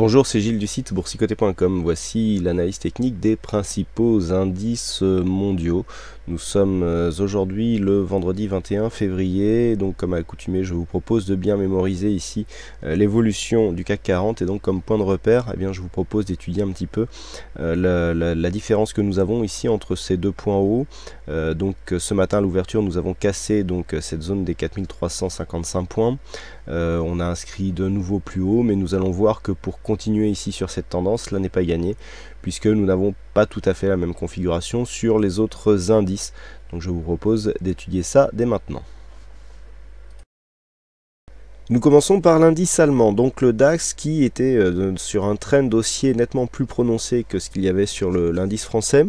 Bonjour, c'est Gilles du site boursicoté.com. Voici l'analyse technique des principaux indices mondiaux. Nous sommes aujourd'hui le vendredi 21 février. Donc comme à l'accoutumée, je vous propose de bien mémoriser ici l'évolution du CAC 40. Et donc comme point de repère, eh bien, je vous propose d'étudier un petit peu la différence que nous avons ici entre ces deux points hauts. Donc ce matin à l'ouverture, nous avons cassé donc cette zone des 4355 points. On a inscrit de nouveau plus haut, mais nous allons voir que pour continuer ici sur cette tendance, cela n'est pas gagné, puisque nous n'avons pas tout à fait la même configuration sur les autres indices. Donc je vous propose d'étudier ça dès maintenant. Nous commençons par l'indice allemand, donc le DAX qui était sur un trend haussier nettement plus prononcé que ce qu'il y avait sur l'indice français.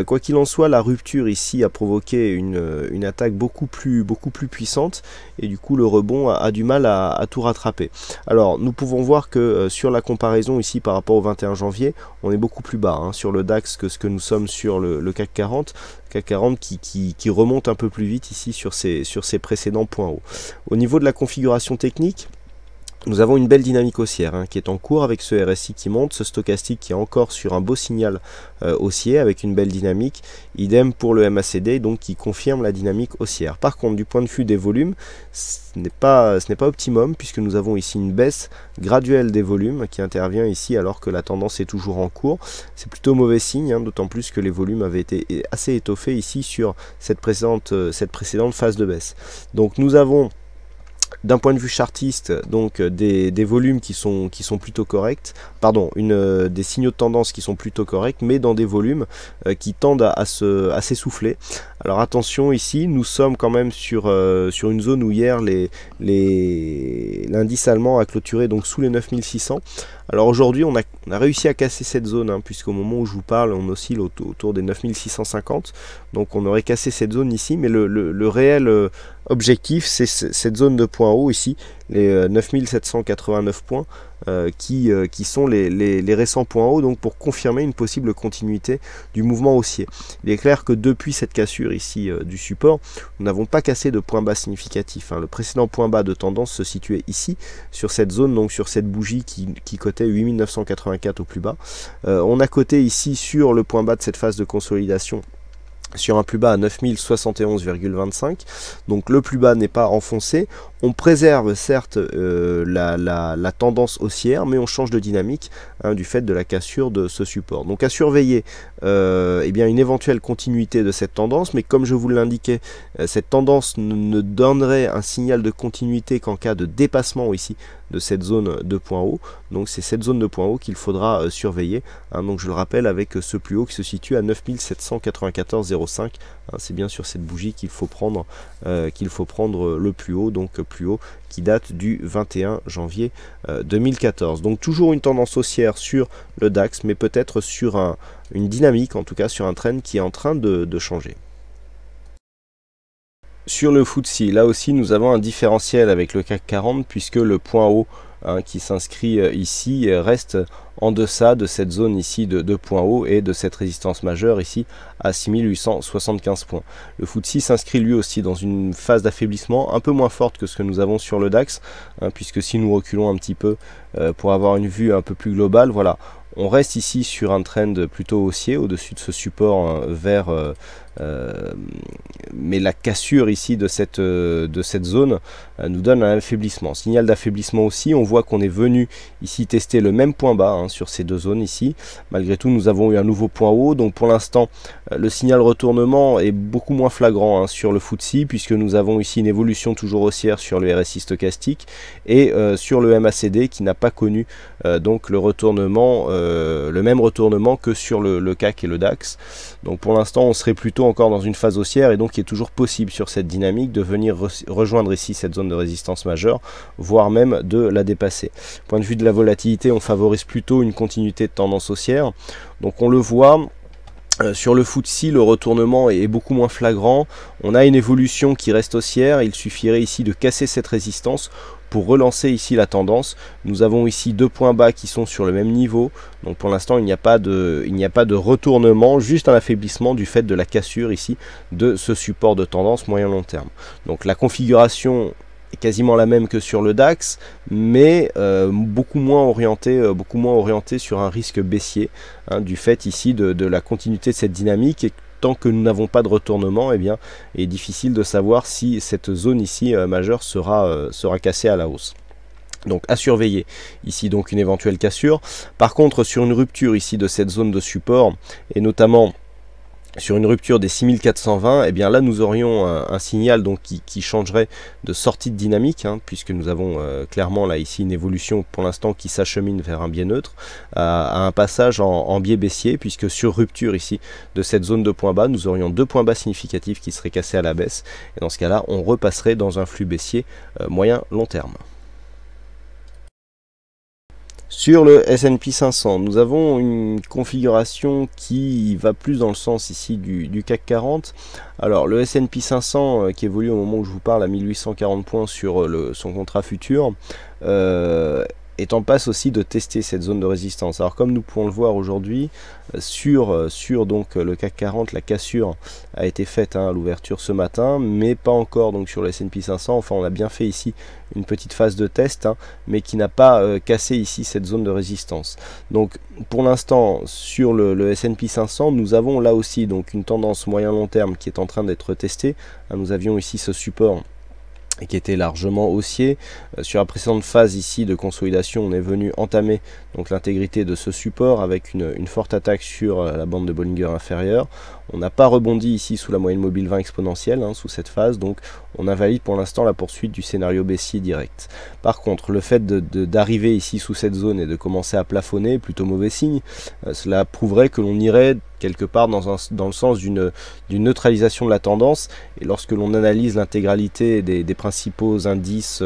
Quoi qu'il en soit, la rupture ici a provoqué une attaque beaucoup plus puissante et du coup le rebond a du mal à tout rattraper. Alors nous pouvons voir que sur la comparaison ici par rapport au 21 janvier, on est beaucoup plus bas sur le DAX que ce que nous sommes sur le CAC 40. CAC 40 qui remonte un peu plus vite ici sur ses précédents points hauts. Au niveau de la configuration technique, nous avons une belle dynamique haussière qui est en cours avec ce RSI qui monte, ce stochastique qui est encore sur un beau signal haussier avec une belle dynamique, idem pour le MACD donc qui confirme la dynamique haussière. Par contre du point de vue des volumes, ce n'est pas optimum puisque nous avons ici une baisse graduelle des volumes qui intervient ici alors que la tendance est toujours en cours. C'est plutôt mauvais signe, d'autant plus que les volumes avaient été assez étoffés ici sur cette précédente phase de baisse. Donc nous avons d'un point de vue chartiste, donc des volumes qui sont plutôt corrects, pardon, des signaux de tendance qui sont plutôt corrects, mais dans des volumes qui tendent à s'essouffler. Alors attention ici, nous sommes quand même sur une zone où hier l'indice allemand a clôturé donc sous les 9600. Alors aujourd'hui on a réussi à casser cette zone, puisqu'au moment où je vous parle on oscille autour des 9650, donc on aurait cassé cette zone ici, mais le réel objectif c'est cette zone de points hauts ici, les 9789 points qui sont les récents points hauts, donc pour confirmer une possible continuité du mouvement haussier. Il est clair que depuis cette cassure ici du support, nous n'avons pas cassé de point bas significatif. Le précédent point bas de tendance se situait ici, sur cette zone, donc sur cette bougie qui cotait 8984 au plus bas. On a coté ici sur le point bas de cette phase de consolidation, sur un plus bas à 9071,25, donc le plus bas n'est pas enfoncé. On préserve certes la tendance haussière, mais on change de dynamique du fait de la cassure de ce support. Donc à surveiller eh bien une éventuelle continuité de cette tendance, mais comme je vous l'indiquais, cette tendance ne donnerait un signal de continuité qu'en cas de dépassement ici de cette zone de point haut. Donc c'est cette zone de point haut qu'il faudra surveiller. Donc je le rappelle avec ce plus haut qui se situe à 9794,05. C'est bien sur cette bougie qu'il faut prendre le plus haut, donc plus haut qui date du 21 janvier 2014. Donc toujours une tendance haussière sur le DAX, mais peut-être sur une dynamique, en tout cas sur un trend qui est en train de changer. Sur le FTSE, là aussi nous avons un différentiel avec le CAC 40 puisque le point haut qui s'inscrit ici reste en deçà de cette zone ici de point haut et de cette résistance majeure ici à 6875 points. Le FTSE s'inscrit lui aussi dans une phase d'affaiblissement un peu moins forte que ce que nous avons sur le DAX, puisque si nous reculons un petit peu pour avoir une vue un peu plus globale, voilà, on reste ici sur un trend plutôt haussier au-dessus de ce support vers mais la cassure ici de cette zone nous donne un affaiblissement, signal d'affaiblissement aussi. On voit qu'on est venu ici tester le même point bas sur ces deux zones ici. Malgré tout nous avons eu un nouveau point haut, donc pour l'instant le signal retournement est beaucoup moins flagrant sur le FTSE, puisque nous avons ici une évolution toujours haussière sur le RSI stochastique et sur le MACD qui n'a pas connu donc le même retournement que sur le CAC et le DAX. Donc pour l'instant on serait plutôt encore dans une phase haussière, et donc il est toujours possible sur cette dynamique de venir rejoindre ici cette zone de résistance majeure, voire même de la dépasser. Point de vue de la volatilité, on favorise plutôt une continuité de tendance haussière. Donc on le voit, sur le FTSE, le retournement est beaucoup moins flagrant. On a une évolution qui reste haussière. Il suffirait ici de casser cette résistance pour relancer ici la tendance. Nous avons ici deux points bas qui sont sur le même niveau. Donc pour l'instant, il n'y a pas de retournement, juste un affaiblissement du fait de la cassure ici de ce support de tendance moyen long terme. Donc la configuration quasiment la même que sur le DAX, mais beaucoup moins orienté sur un risque baissier, hein, du fait ici de la continuité de cette dynamique. Et tant que nous n'avons pas de retournement, eh bien, il est difficile de savoir si cette zone ici majeure sera cassée à la hausse. Donc à surveiller ici donc une éventuelle cassure. Par contre, sur une rupture ici de cette zone de support, et notamment sur une rupture des 6420, et bien là nous aurions un signal donc qui changerait de sortie de dynamique, hein, puisque nous avons clairement là ici une évolution pour l'instant qui s'achemine vers un biais neutre, à un passage en biais baissier, puisque sur rupture ici de cette zone de points bas, nous aurions 2 points bas significatifs qui seraient cassés à la baisse, et dans ce cas là on repasserait dans un flux baissier moyen-long terme. Sur le S&P 500, nous avons une configuration qui va plus dans le sens ici du CAC 40. Alors le S&P 500 qui évolue au moment où je vous parle à 1840 points sur son contrat futur, est en passe aussi de tester cette zone de résistance. Alors comme nous pouvons le voir aujourd'hui, sur donc le CAC 40, la cassure a été faite à l'ouverture ce matin, mais pas encore donc sur le S&P 500. Enfin, on a bien fait ici une petite phase de test, hein, mais qui n'a pas cassé ici cette zone de résistance. Donc pour l'instant sur le S&P 500, nous avons là aussi donc une tendance moyen-long terme qui est en train d'être testée. Nous avions ici ce support et qui était largement haussier. Sur la précédente phase ici de consolidation, on est venu entamer donc l'intégrité de ce support avec une forte attaque sur la bande de Bollinger inférieure. On n'a pas rebondi ici sous la moyenne mobile 20 exponentielle, hein, sous cette phase, donc on invalide pour l'instant la poursuite du scénario baissier direct. Par contre, le fait d'arriver ici sous cette zone et de commencer à plafonner est plutôt mauvais signe. Cela prouverait que l'on irait quelque part dans le sens d'une neutralisation de la tendance, et lorsque l'on analyse l'intégralité des principaux indices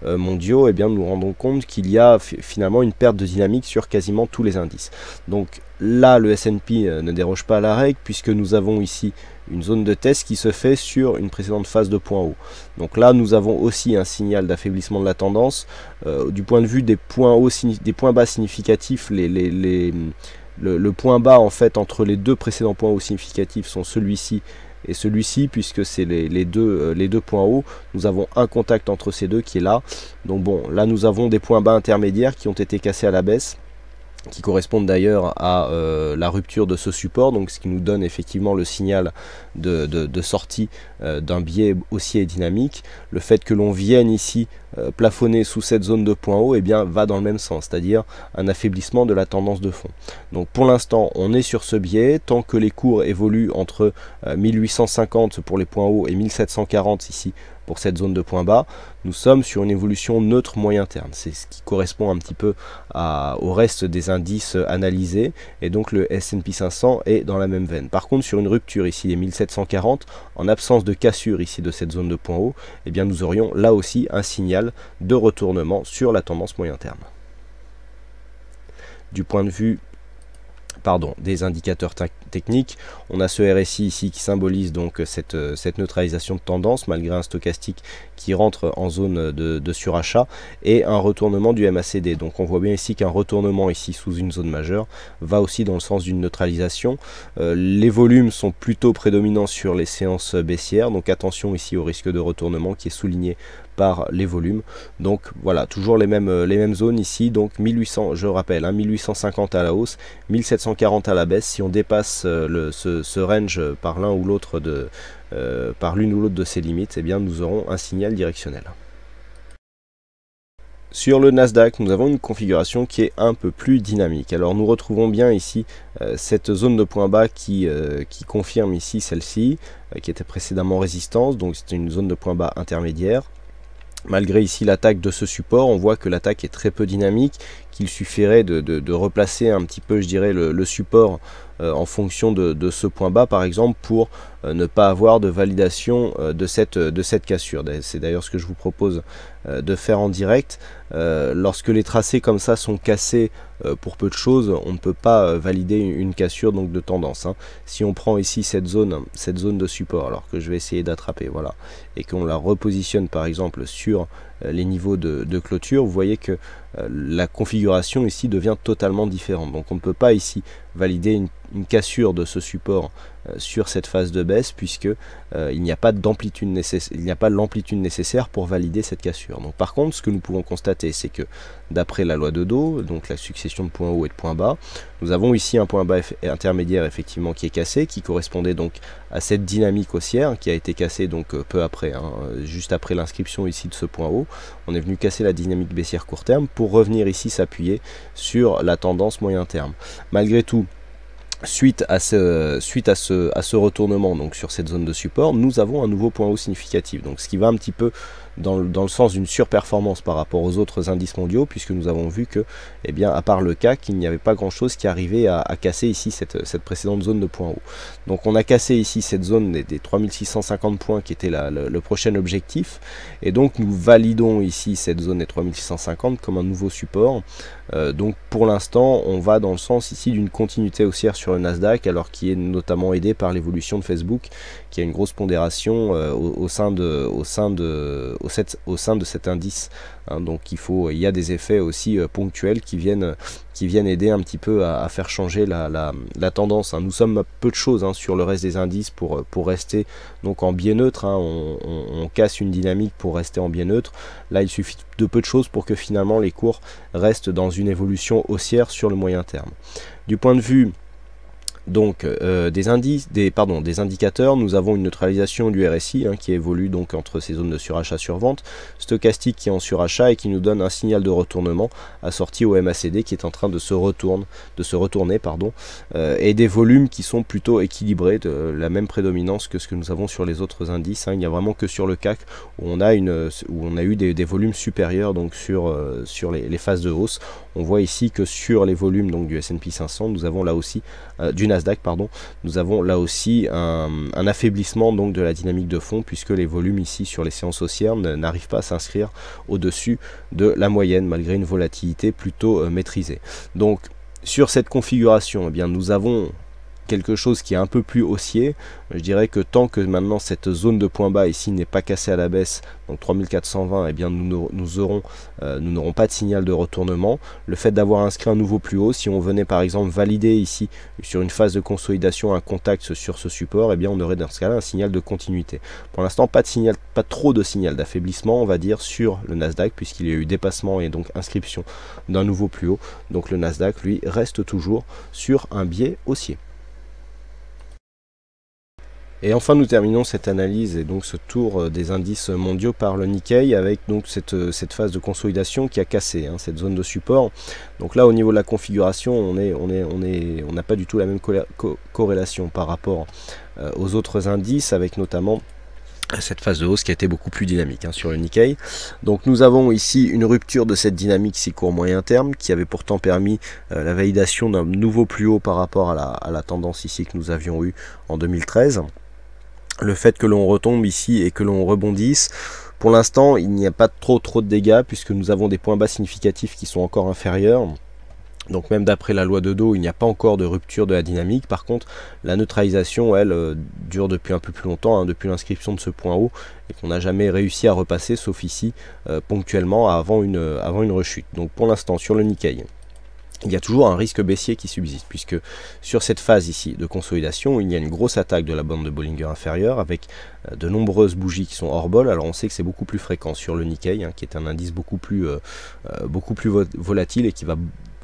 mondiaux, eh bien nous nous rendons compte qu'il y a finalement une perte de dynamique sur quasiment tous les indices. Donc là le S&P ne déroge pas à la règle, puisque nous avons ici une zone de test qui se fait sur une précédente phase de point haut. Donc là nous avons aussi un signal d'affaiblissement de la tendance. Du point de vue des points hauts, des points bas significatifs, le point bas en fait entre les deux précédents points hauts significatifs sont celui-ci et celui-ci, puisque c'est les deux points hauts. Nous avons un contact entre ces deux qui est là. Donc bon, là nous avons des points bas intermédiaires qui ont été cassés à la baisse, qui correspondent d'ailleurs à la rupture de ce support, donc ce qui nous donne effectivement le signal de sortie d'un biais haussier et dynamique. Le fait que l'on vienne ici plafonner sous cette zone de point haut, eh bien, va dans le même sens, c'est-à-dire un affaiblissement de la tendance de fond. Donc pour l'instant, on est sur ce biais, tant que les cours évoluent entre 1850 pour les points hauts et 1740 ici pour cette zone de point bas, nous sommes sur une évolution neutre moyen terme. C'est ce qui correspond un petit peu au reste des indices analysés, et donc le S&P 500 est dans la même veine. Par contre, sur une rupture ici des 1740, en absence de cassure ici de cette zone de point haut, eh bien nous aurions là aussi un signal de retournement sur la tendance moyen terme. Du point de vue des indicateurs techniques, on a ce RSI ici qui symbolise donc cette neutralisation de tendance malgré un stochastique qui rentre en zone de surachat, et un retournement du MACD. Donc on voit bien ici qu'un retournement ici sous une zone majeure va aussi dans le sens d'une neutralisation. Les volumes sont plutôt prédominants sur les séances baissières, donc attention ici au risque de retournement qui est souligné par les volumes. Donc voilà, toujours les mêmes zones ici, donc 1800, je rappelle, 1850 à la hausse, 1740 à la baisse. Si on dépasse ce range par l'un ou l'autre par l'une ou l'autre de ces limites, eh bien nous aurons un signal directionnel. Sur le Nasdaq, nous avons une configuration qui est un peu plus dynamique. Alors nous retrouvons bien ici cette zone de point bas qui confirme ici celle-ci, qui était précédemment résistance, donc c'est une zone de point bas intermédiaire. Malgré ici l'attaque de ce support, on voit que l'attaque est très peu dynamique, qu'il suffirait de replacer un petit peu, je dirais, le support en fonction de ce point bas, par exemple, pour ne pas avoir de validation de cette cassure. C'est d'ailleurs ce que je vous propose de faire en direct. Lorsque les tracés comme ça sont cassés pour peu de choses, on ne peut pas valider une cassure donc de tendance, hein. Si on prend ici cette zone de support, alors que je vais essayer d'attraper, voilà, et qu'on la repositionne par exemple sur les niveaux de clôture, vous voyez que la configuration ici devient totalement différente. Donc on ne peut pas ici valider une cassure de ce support sur cette phase de baisse, puisque il n'y a pas d'amplitude nécessaire pour valider cette cassure. Donc par contre, ce que nous pouvons constater, c'est que d'après la loi de Dow, donc la succession de points hauts et de points bas, nous avons ici un point bas intermédiaire effectivement qui est cassé, qui correspondait donc à cette dynamique haussière qui a été cassée donc peu après, juste après l'inscription ici de ce point haut. On est venu casser la dynamique baissière court terme pour revenir ici s'appuyer sur la tendance moyen terme. Malgré tout, suite à ce retournement donc sur cette zone de support, nous avons un nouveau point haut significatif, donc ce qui va un petit peu dans le sens d'une surperformance par rapport aux autres indices mondiaux, puisque nous avons vu que, eh bien, à part le CAC, il n'y avait pas grand chose qui arrivait à casser ici cette précédente zone de point haut. Donc on a cassé ici cette zone des 3650 points qui était le prochain objectif, et donc nous validons ici cette zone des 3650 comme un nouveau support. Donc pour l'instant on va dans le sens ici d'une continuité haussière sur le Nasdaq, alors qui est notamment aidé par l'évolution de Facebook, qui a une grosse pondération au sein de cet indice, donc il y a des effets aussi ponctuels qui viennent aider un petit peu à faire changer la tendance. Nous sommes à peu de choses sur le reste des indices pour rester donc en biais neutre. On casse une dynamique pour rester en biais neutre. Là il suffit de peu de choses pour que finalement les cours restent dans une évolution haussière sur le moyen terme. Du point de vue donc des indicateurs, nous avons une neutralisation du RSI qui évolue donc entre ces zones de surachat survente, stochastique qui est en surachat et qui nous donne un signal de retournement assorti au MACD qui est en train de se retourner, et des volumes qui sont plutôt équilibrés, de la même prédominance que ce que nous avons sur les autres indices. Il n'y a vraiment que sur le CAC où on a eu des volumes supérieurs donc sur les phases de hausse. On voit ici que sur les volumes donc du S&P 500, nous avons là aussi du Nasdaq, nous avons là aussi un affaiblissement donc de la dynamique de fond, puisque les volumes ici sur les séances haussières n'arrivent pas à s'inscrire au-dessus de la moyenne malgré une volatilité plutôt maîtrisée. Donc sur cette configuration, eh bien, nous avons quelque chose qui est un peu plus haussier. Je dirais que tant que maintenant cette zone de point bas ici n'est pas cassée à la baisse, donc 3420, eh bien nous n'aurons pas de signal de retournement. Le fait d'avoir inscrit un nouveau plus haut, si on venait par exemple valider ici sur une phase de consolidation un contact sur ce support, eh bien on aurait dans ce cas-là un signal de continuité. Pour l'instant, pas trop de signal d'affaiblissement, on va dire, sur le Nasdaq, puisqu'il y a eu dépassement et donc inscription d'un nouveau plus haut. Donc le Nasdaq, lui, reste toujours sur un biais haussier. Et enfin nous terminons cette analyse et donc ce tour des indices mondiaux par le Nikkei avec donc cette phase de consolidation qui a cassé cette zone de support. Donc là au niveau de la configuration on n'a pas du tout la même corrélation par rapport aux autres indices, avec notamment cette phase de hausse qui a été beaucoup plus dynamique sur le Nikkei. Donc nous avons ici une rupture de cette dynamique si court moyen terme qui avait pourtant permis la validation d'un nouveau plus haut par rapport à la tendance ici que nous avions eu en 2013. Le fait que l'on retombe ici et que l'on rebondisse, pour l'instant il n'y a pas trop de dégâts, puisque nous avons des points bas significatifs qui sont encore inférieurs. Donc même d'après la loi de Dow, il n'y a pas encore de rupture de la dynamique. Par contre, la neutralisation, elle, dure depuis un peu plus longtemps, depuis l'inscription de ce point haut, et qu'on n'a jamais réussi à repasser, sauf ici, ponctuellement, avant une rechute. Donc pour l'instant, sur le Nikkei, il y a toujours un risque baissier qui subsiste, puisque sur cette phase ici de consolidation, il y a une grosse attaque de la bande de Bollinger inférieure avec de nombreuses bougies qui sont hors bol. Alors on sait que c'est beaucoup plus fréquent sur le Nikkei, qui est un indice beaucoup plus volatile et qui va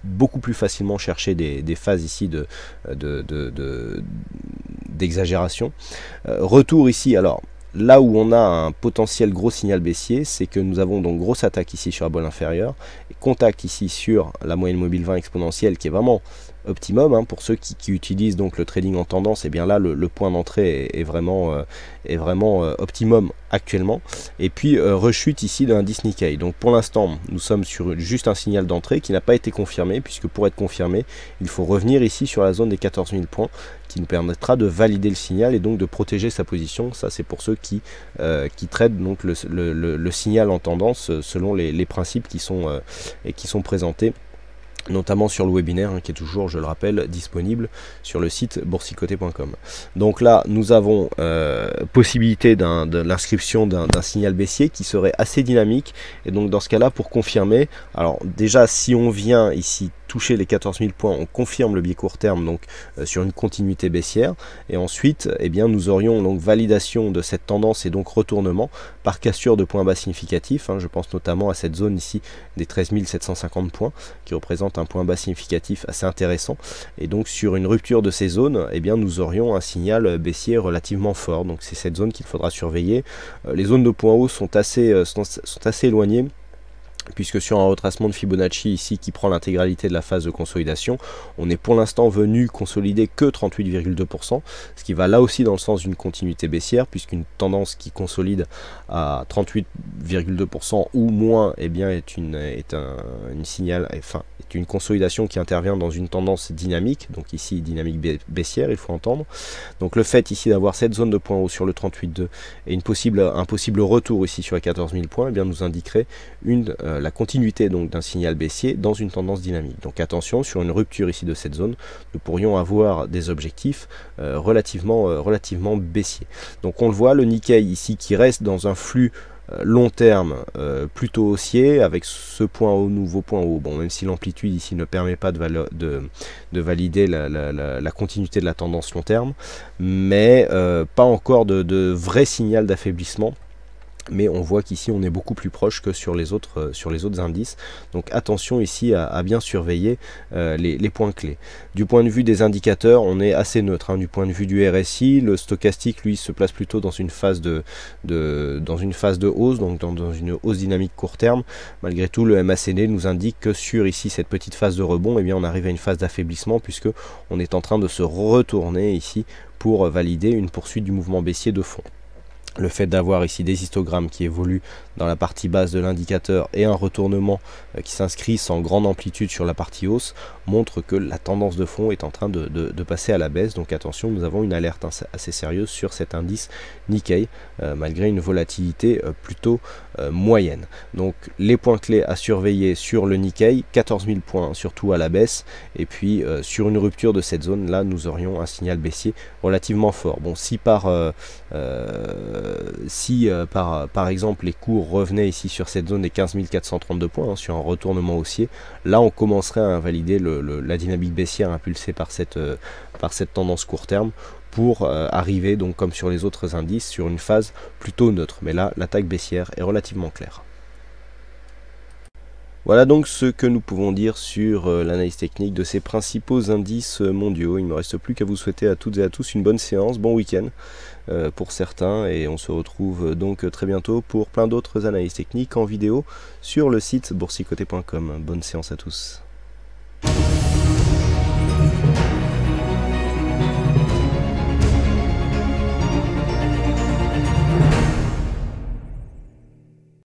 beaucoup plus facilement chercher des phases ici d'exagération. Retour ici, alors là où on a un potentiel gros signal baissier, c'est que nous avons donc grosse attaque ici sur la bolle inférieure, et contact ici sur la moyenne mobile 20 exponentielle qui est vraiment optimum pour ceux qui utilisent donc le trading en tendance. Et bien là le point d'entrée est vraiment optimum actuellement. Et puis rechute ici de l'indice Nikkei. Donc pour l'instant nous sommes sur juste un signal d'entrée qui n'a pas été confirmé, puisque pour être confirmé il faut revenir ici sur la zone des 14 000 points qui nous permettra de valider le signal et donc de protéger sa position. Ça c'est pour ceux qui traitent donc le signal en tendance selon les principes qui sont présentés notamment sur le webinaire qui est toujours, je le rappelle, disponible sur le site boursicoté.com. Donc là nous avons possibilité de l'inscription d'un signal baissier qui serait assez dynamique, et donc dans ce cas là, pour confirmer, alors déjà si on vient ici touché les 14 000 points, on confirme le biais court terme donc sur une continuité baissière. Et ensuite, eh bien, nous aurions donc validation de cette tendance et donc retournement par cassure de points bas significatifs. Je pense notamment à cette zone ici des 13 750 points qui représente un point bas significatif assez intéressant. Et donc sur une rupture de ces zones, eh bien, nous aurions un signal baissier relativement fort. Donc c'est cette zone qu'il faudra surveiller. Les zones de points hauts sont assez éloignées, puisque sur un retracement de Fibonacci ici qui prend l'intégralité de la phase de consolidation, on est pour l'instant venu consolider que 38,2%, ce qui va là aussi dans le sens d'une continuité baissière, puisqu'une tendance qui consolide à 38,2% ou moins, eh bien, est une consolidation qui intervient dans une tendance dynamique, donc ici dynamique baissière, il faut entendre. Donc le fait ici d'avoir cette zone de points haut sur le 38,2 et un possible retour ici sur les 14 000 points, eh bien, nous indiquerait la continuité donc d'un signal baissier dans une tendance dynamique. Donc attention, sur une rupture ici de cette zone, nous pourrions avoir des objectifs relativement baissiers. Donc on le voit, le Nikkei ici qui reste dans un flux long terme plutôt haussier avec ce point haut, nouveau point haut. Bon, même si l'amplitude ici ne permet pas de valider la continuité de la tendance long terme, mais pas encore de vrai signal d'affaiblissement. Mais on voit qu'ici on est beaucoup plus proche que sur les autres indices. Donc attention ici à bien surveiller les points clés. Du point de vue des indicateurs, on est assez neutre. Du point de vue du RSI, le stochastique lui se place plutôt dans une phase de hausse, donc dans une hausse dynamique court terme. Malgré tout, le MACD nous indique que sur ici cette petite phase de rebond, eh bien, on arrive à une phase d'affaiblissement, puisque on est en train de se retourner ici pour valider une poursuite du mouvement baissier de fond. Le fait d'avoir ici des histogrammes qui évoluent dans la partie basse de l'indicateur et un retournement qui s'inscrit sans grande amplitude sur la partie hausse montre que la tendance de fond est en train de passer à la baisse. Donc attention, nous avons une alerte assez sérieuse sur cet indice Nikkei malgré une volatilité plutôt moyenne. Donc les points clés à surveiller sur le Nikkei, 14 000 points surtout à la baisse, et puis sur une rupture de cette zone là nous aurions un signal baissier relativement fort. Bon, si par exemple les cours revenaient ici sur cette zone des 15 432 points, sur un retournement haussier, là on commencerait à invalider la dynamique baissière impulsée par cette tendance court terme, pour arriver donc comme sur les autres indices sur une phase plutôt neutre. Mais là l'attaque baissière est relativement claire. Voilà donc ce que nous pouvons dire sur l'analyse technique de ces principaux indices mondiaux. Il ne me reste plus qu'à vous souhaiter à toutes et à tous une bonne séance, bon week-end pour certains, et on se retrouve donc très bientôt pour plein d'autres analyses techniques en vidéo sur le site boursicoté.com. Bonne séance à tous.